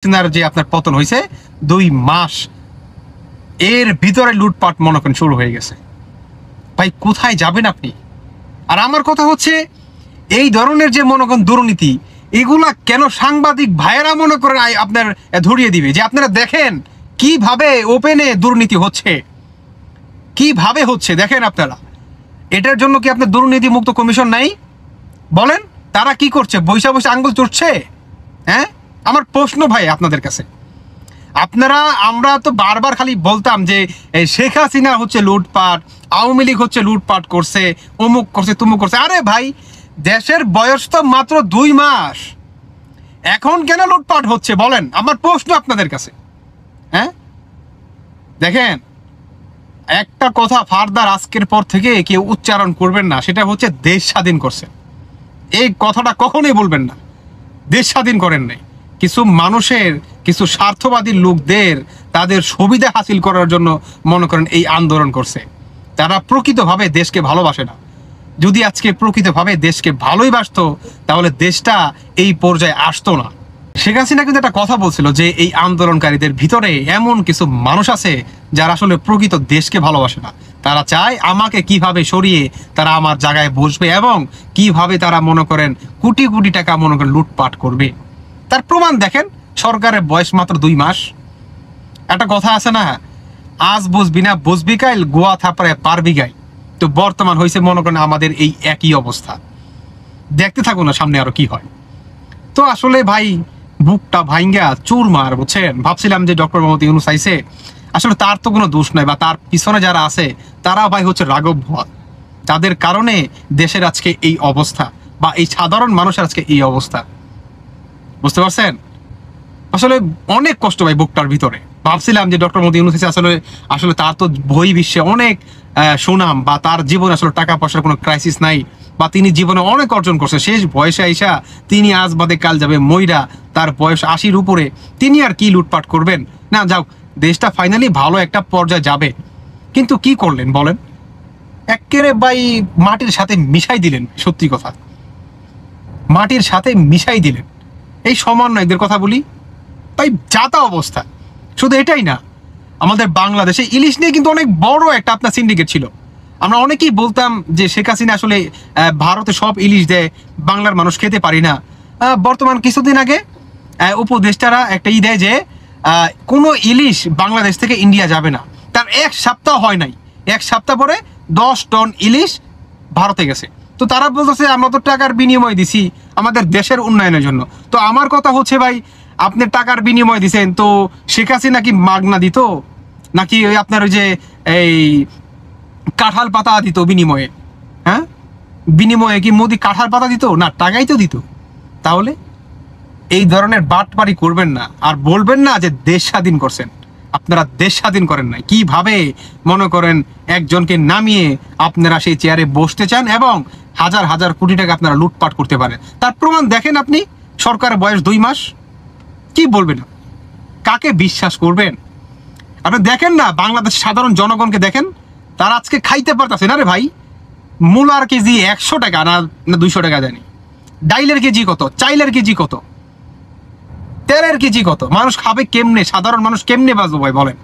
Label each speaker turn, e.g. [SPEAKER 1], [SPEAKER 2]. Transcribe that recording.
[SPEAKER 1] যে আপনার পতন হয়েছে 2 মাস এর ভিতরে লুটপাট মনে করেন শুরু হয়ে গেছে। ভাই কোথায় যাবেন আপনি? আর আমার কথা হচ্ছে এই ধরনের যে মনে করেন দুর্নীতি এগুলা কেন সাংবাদিক ভাইয়েরা মনে করেন আপনার ধরিয়ে দিবে যে আপনারা দেখেন কিভাবে ওপেনে দুর্নীতি হচ্ছে, কিভাবে হচ্ছে দেখেন আপনারা। এটার জন্য কি আপনার দুর্নীতি মুক্ত কমিশন নাই? বলেন তারা কি করছে? বৈশা বৈশা আঙ্গুল চড়ছে? হ্যাঁ, আমার প্রশ্ন ভাই আপনাদের কাছে। আমরা তো বারবার খালি বলতাম যে শেখ হাসিনা হচ্ছে লুটপাট, আওয়ামী লীগ হচ্ছে লুটপাট করছে, অমুক করছে তুমুক করছে। আরে ভাই দেশের বয়স তো মাত্র 2 মাস, এখন কেন লুটপাট হচ্ছে বলেন? আমার প্রশ্ন আপনাদের কাছে। হ্যাঁ দেখেন, একটা কথা ফার্দার আজকের পর থেকে কেউ উচ্চারণ করবেন না, সেটা হচ্ছে দেশ স্বাধীন করছে। এই কথাটা কখনোই বলবেন না। দেশ স্বাধীন করেন নাই। কিছু মানুষের, কিছু স্বার্থবাদী লোকদের তাদের সুবিধা হাসিল করার জন্য মনে করেন এই আন্দোলন করছে। তারা প্রকৃতভাবে দেশকে ভালোবাসে না। যদি আজকে প্রকৃতভাবে দেশকে ভালোই বাসতো তাহলে দেশটা এই পর্যায়ে আসতো না। শেখ হাসিনা কিন্তু একটা কথা বলছিল যে এই আন্দোলনকারীদের ভিতরে এমন কিছু মানুষ আছে যারা আসলে প্রকৃত দেশকে ভালোবাসে না। তারা চায় আমাকে কিভাবে সরিয়ে তারা আমার জায়গায় বসবে এবং কিভাবে তারা মনে করেন কোটি কোটি টাকা মনে করেন লুটপাট করবে। তার প্রমাণ দেখেন, সরকারের বয়স মাত্র 2 মাস। একটা কথা আছে না, আজ বুঝবি না বুঝবি কাইল, গোয়া থাপড়ে পারবি গাই। তো বর্তমান হয়েছে মনে করেন আমাদের এই একই অবস্থা। দেখতে থাকুন না সামনে আরো কি হয়। তো আসলে ভাই বুকটা ভাইঙ্গা চুরমার, বুঝছেন? ভাবছিলাম যে ডক্টর মোহাম্মদ ইউনূস আইছে, আসলে তার তো কোনো দোষ নাই, বা তার পিছনে যারা আছে তারা ভাই হচ্ছে রাঘব ভুয়া। তাদের কারণে দেশের আজকে এই অবস্থা, বা এই সাধারণ মানুষের আজকে এই অবস্থা। বুঝতে পারছেন? আসলে অনেক কষ্ট ভাই বুকটার ভিতরে। ভাবছিলাম যে ডক্টর মোহাম্মদ ইউনূস আসলে আসলে তার তো বই বিশ্বে অনেক সুনাম, বা তার জীবনে আসলে টাকা পয়সার কোনো ক্রাইসিস নাই, বা তিনি জীবনে অনেক অর্জন করছে। শেষ বয়সে আইসা তিনি আজ বাদে কাল যাবে মইরা, তার বয়স 80-র উপরে, তিনি আর কি লুটপাট করবেন? না যাও, দেশটা ফাইনালি ভালো একটা পর্যায়ে যাবে। কিন্তু কি করলেন বলেন? একেবারে ভাই মাটির সাথে মিশাই দিলেন। সত্যি কথা, মাটির সাথে মিশাই দিলেন। এই সমন্বয়কদের কথা বলি ভাই, যাতা অবস্থা। শুধু এটাই না, আমাদের বাংলাদেশে ইলিশ নিয়ে কিন্তু অনেক বড় একটা আপনার সিন্ডিকেট ছিল। আমরা অনেকেই বলতাম যে শেখ হাসিনা আসলে ভারতে সব ইলিশ দেয়, বাংলার মানুষ খেতে পারি না। বর্তমান কিছুদিন আগে উপদেষ্টারা একটা দেয় যে কোনো ইলিশ বাংলাদেশ থেকে ইন্ডিয়া যাবে না। তার 1 সপ্তাহ হয় নাই, 1 সপ্তাহ পরে 10 টন ইলিশ ভারতে গেছে। তো তারা বলতেছে আমরা তো টাকার বিনিময় দিছি আমাদের দেশের উন্নয়নের জন্য। তো আমার কথা হচ্ছে ভাই, আপনি টাকার বিনিময় দিছেন, তো শেখ হাসিনা কি মাগনা দিত? নাকি ওই আপনার ওই যে এই কাঁঠাল পাতা দিত বিনিময়ে? হ্যাঁ, বিনিময়ে কি মোদি কাঁঠাল পাতা দিত? না, টাকাই তো দিত। তাহলে এই ধরনের বাটপারি করবেন না, আর বলবেন না যে দেশ স্বাধীন করছেন। আপনারা দেশ স্বাধীন করেন নাই। কিভাবে মনে করেন একজনকে নামিয়ে আপনারা সেই চেয়ারে বসতে চান এবং হাজার হাজার কোটি টাকা আপনারা লুটপাট করতে পারেন, তার প্রমাণ দেখেন আপনি। সরকারের বয়স 2 মাস, কি বলবেন? কাকে বিশ্বাস করবেন? আপনি দেখেন না, বাংলাদেশ সাধারণ জনগণকে দেখেন, তারা আজকে খাইতে পারতেছে না রে ভাই। মূলার কেজি 100 টাকা না 200 টাকা জানি, ডাইলের কেজি কত, চাইলের কেজি কত, তেলের কেজি কত। মানুষ খাবে কেমনে? সাধারণ মানুষ কেমনে বাঁচবো ভাই বলেন?